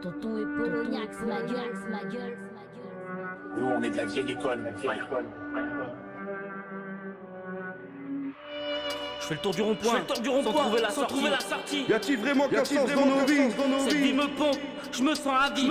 Tonton et Poloniax, ma gueule. Nous, on est de la vieille école, Je fais le tour du rond-point, sans trouver la sortie. Y a-t-il vraiment qu'un sens dans nos vies? Cette vie me pompe, je me sens ravi.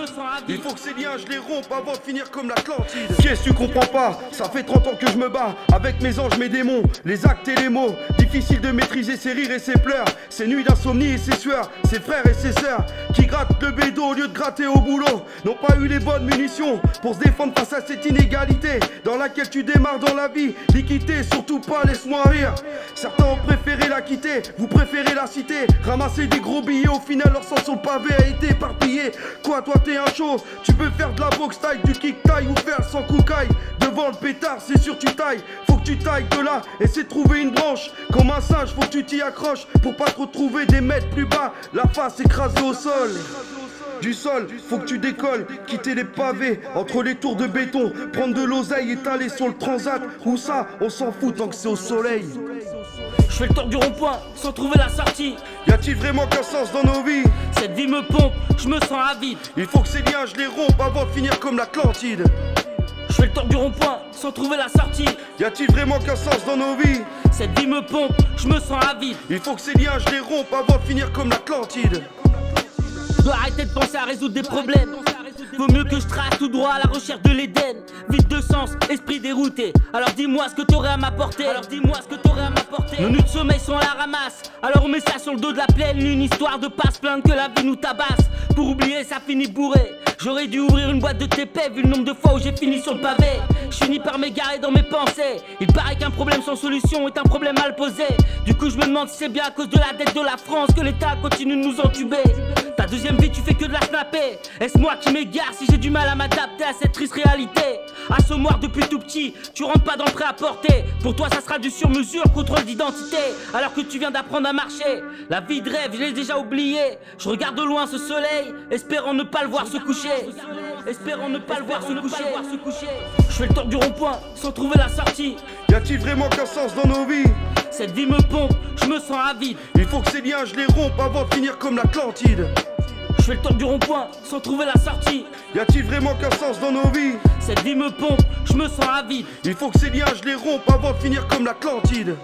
Il faut que ces liens je les rompe avant de finir comme l'Atlantide. Qu'est-ce que tu comprends pas? Ça fait 30 ans que je me bats avec mes anges, mes démons, les actes et les mots. Difficile de maîtriser ses rires et ses pleurs, ses nuits d'insomnie et ses sueurs, ses frères et ses sœurs qui grattent le bédo au lieu de gratter au boulot. N'ont pas eu les bonnes munitions pour se défendre face à cette inégalité dans laquelle tu démarres dans la vie. L'équité, surtout pas, laisse-moi rire. Certains ont préféré la quitter, vous préférez la citer. Ramasser des gros billets, au final leur sang sur le pavé a été éparpillé. Quoi, toi t'es un show? Tu peux faire de la boxe taille, du kick taille ou faire sans coucaille. Devant le pétard, c'est sûr tu tailles. Faut que tu tailles de là, essaie de trouver une branche. Comme un singe, faut que tu t'y accroches pour pas te retrouver des mètres plus bas, la face écrasée au sol. Du sol, faut que tu décolles, quitter les pavés, entre les tours de béton, prendre de l'oseille, étaler sur le transat. Où ça, on s'en fout tant que c'est au soleil. Je fais le tour du rond-point, sans trouver la sortie. Y a-t-il vraiment qu'un sens dans nos vies? Cette vie me pompe, je me sens avide. Il faut que ces liens je les rompe avant de finir comme l'Atlantide. Je fais le tour du rond-point, sans trouver la sortie. Y a-t-il vraiment qu'un sens dans nos vies? Cette vie me pompe, je me sens avide. Il faut que ces liens je les rompe avant de finir comme l'Atlantide. Je dois arrêter de penser à résoudre des problèmes. Vaut mieux que je trace tout droit à la recherche de l'Éden. Vide de sens, esprit dérouté. Alors dis-moi ce que t'aurais à m'apporter. Nos nuits de sommeil sont à la ramasse. Alors on met ça sur le dos de la pleine lune, histoire de pas se plaindre que la vie nous tabasse. Pour oublier, ça finit bourré. J'aurais dû ouvrir une boîte de TP vu le nombre de fois où j'ai fini sur le pavé. Je finis par m'égarer dans mes pensées. Il paraît qu'un problème sans solution est un problème mal posé. Du coup je me demande si c'est bien à cause de la dette de la France que l'État continue de nous entuber. Ta deuxième vie tu fais que de la snapper. Est-ce moi qui m'égare si j'ai du mal à m'adapter à cette triste réalité? Assommoir depuis tout petit, tu rentres pas dans le prêt-à-porter. Pour toi ça sera du sur-mesure, contrôle d'identité. Alors que tu viens d'apprendre à marcher. La vie de rêve je l'ai déjà oubliée. Je regarde de loin ce soleil, espérant ne pas le voir se coucher. Je fais le tour du rond-point sans trouver la sortie. Y a-t-il vraiment qu'un sens dans nos vies? Cette vie me pompe, je me sens avide. Il faut que ces liens je les rompe avant de finir comme l'Atlantide. Je fais le tour du rond-point sans trouver la sortie. Y a-t-il vraiment qu'un sens dans nos vies? Cette vie me pompe, je me sens avide. Il faut que ces liens je les rompe avant de finir comme l'Atlantide.